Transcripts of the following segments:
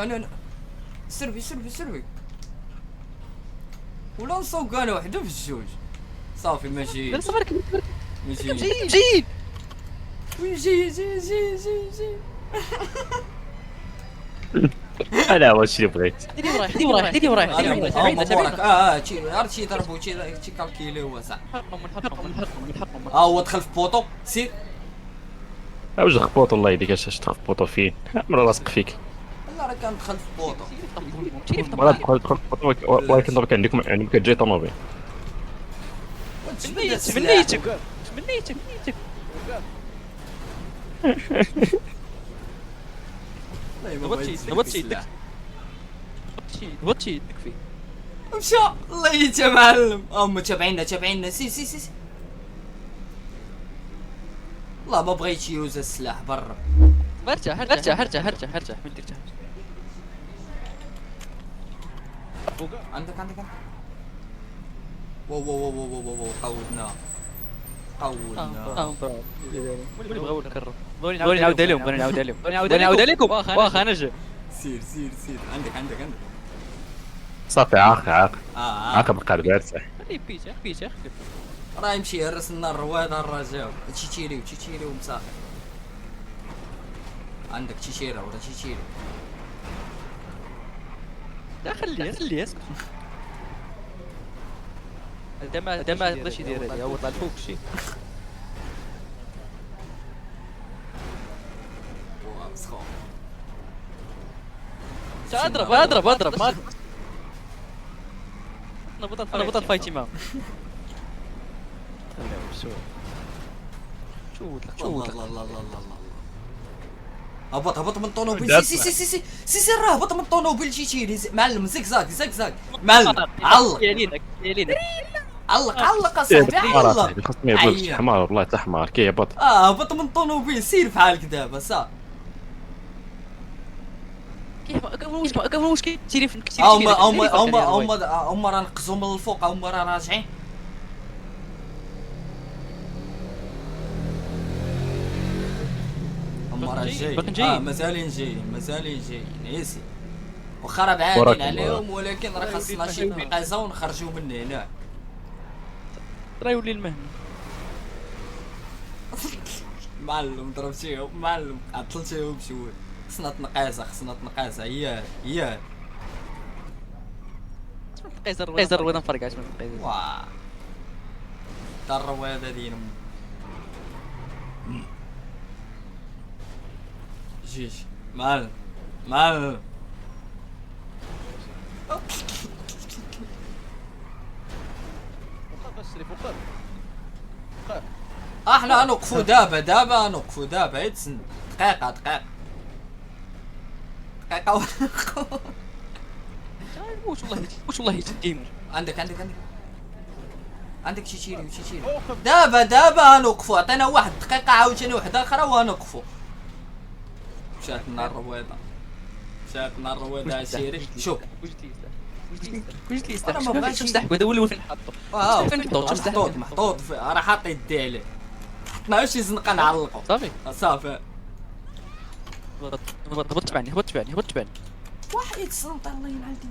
انا سربي ولا نصوق انا وحده في الجوج صافي ماشي ماشي جيب وين جي انا اول شيء بغيت ديري ورايح مبارك هادشي ضربو شي كالكيلي هو صح نحطهم هو دخل في بوطو سير اوج خبوط الله يديك اش تخاف بوطو فين مرة راسك فيك لا راه كان دخل في بوطو مرة تدخل في بوطو ولكن درك عندكم يعني كتجي طوموبيل منيتك هبطتي يدك فيه مشى الله يتا معلم هما تابعينا سي والله ما بغيتش يوز السلاح برا ارجع من ترجع عندك واو قودنا بغاو نكرر بغوني نعاود عليكم واخا انا جا سير عندك صافي عاق بقى بارتاح بيش راه يمشي يهرس لنا الرواد الرجاو تشيريو مسافر عندك تشيريو ولا تشيريو لا خليه اسكت هذا ما يقدرش يدير هذا هو طلع لفوق شي مسخون اضرب ما انا بطل فايتي معاه شو الله هبط من الطونوبيل سي راه هبط من الطونوبيل تشيري معلم زيك معلم علق اصاحبي علق خاصني يبلغ حمار والله تا حمار كي هبط هبط من الطونوبيل سير بحالك دابا صافي قبل واش كيديري في هما راه نقزو من الفوق هما راه راجعين هما راه جايين مازالين جايين ياسي واخا راه بعادين عليهم ولكن راه خاصنا شي نقازه ونخرجوا من هنا راه يولي المهم معلم ضربتيهم معلم عطلتيهم بشويه خصنا تنقازه ياه قيزر وين فرقاش من قيزر واه الرواد ديال جيج معلم احنا نوقفوا دابا يتسن دقيقه واش والله تيمر عندك تشيريو دابا نوقفوا عطينا واحد دقيقه عاوتاني واحده اخرى وغنوقفوا مشات لنا الرويضه سيري شوف واش لي يستحق هذا هو فين حطو محطوط راه حاط يدي عليه حطناه شي زنقه نعلقو صافي هبط تبعني واحد يتصنط الله ينعل ديك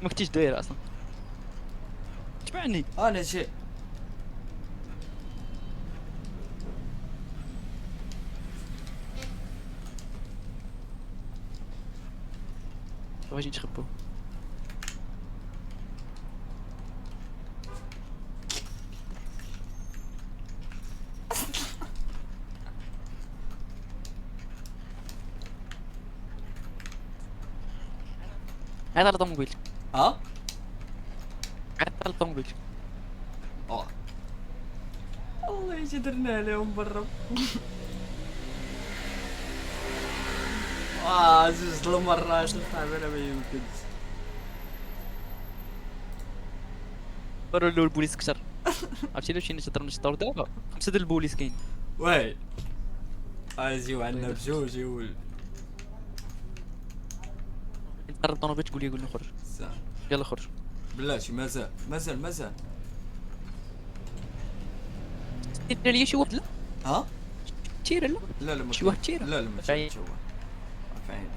ما كنتيش داير اصلا تبعني انا جاي واش نتخبوا هذا الطوموبيل ها هذا الطوموبيل الله يجي درنا عليهم برا زوج المرات الصاحبي انا ما يمكنش برا له البوليس كثر عرفتي لو شي نشطر دابا 5 ديال البوليس كاين واه يجيو عندنا بجوج يولد تقرب الطوموبيل تقول لي خرج يلا خرج بلاتي مازال تير لي شي واحد لا ها تير لا لا شي واحد تير لا ما تيرش هو عيني.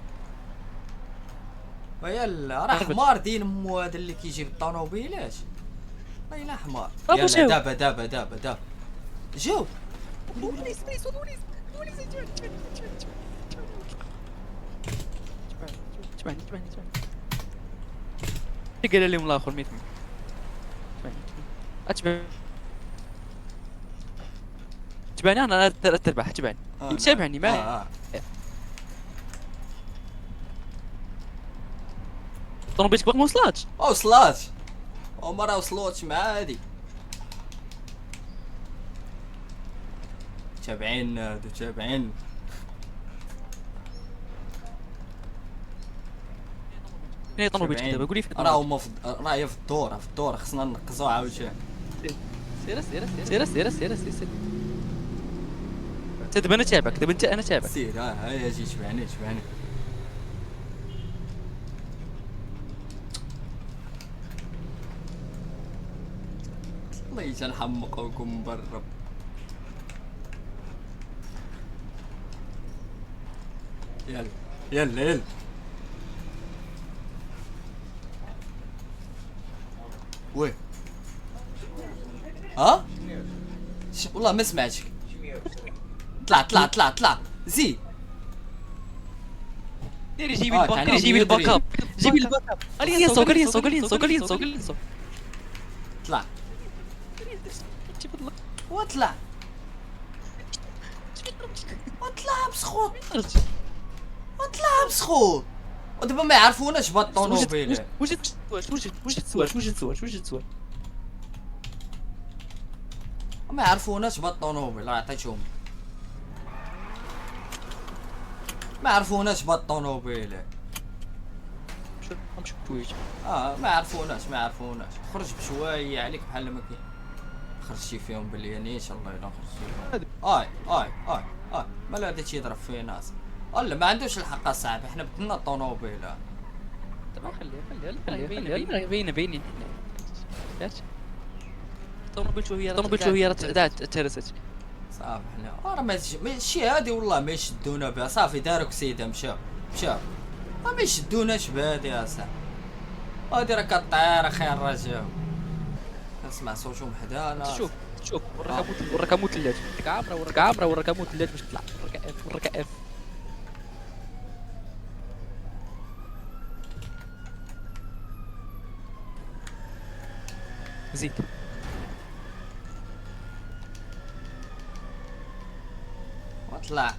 ويا راه حمار دين مو هذا اللي كيجيب الطوموبيلات. والله الا حمار. يلا دابا جاو. البوليس تبعني قال لهم الاخر 100 تبعني انا تربح تبعني تابعني ما طوموبيلتك باقي ما وصلاتش. وصلات هما راه وصلوش مع هادي. تابعين هادو تابعين. فين طوموبيلتك دابا قولي فين راه هما راه هي في الدور خصنا ننقزوها عاوتاني. سير دابا انا تابعك دابا انت انا تابعك. سير ها جي تبعني. والله تنحمقوكم برا. يلا وي ها والله ما سمعتك. طلع زيد. جيبي الباك اب قال لي سوق طلع واطلع بسخوط ودابا ما يعرفوناش بهاد الطوموبيل. واش السؤال ما يعرفوناش بهاد الطوموبيل. راه عطيتهم ما يعرفوناش بهاد الطوموبيل. ما يعرفوناش خرج بشويه عليك بحال ما كاين. خرجتي فيهم باللي نيش الله الا خرجتي فيهم. مالا هذا تيضرب فينا والله ما عندوش الحق اصاحبي. حنا بدلنا الطوموبيل. دابا خليها باينين الطوموبيل وهي راه تهرست صافي. حنا راه ماشي هادي والله ما يشدونا بها. صافي داروا كسيده مشاو ما يشدوناش بهادي اصاحبي. هادي راه كطير اخي الرجاو. نسمع صوتهم حدانا. شوف والركامو ثلاث كعبره والركامو ثلاث باش تطلع والركائف. زيد واطلع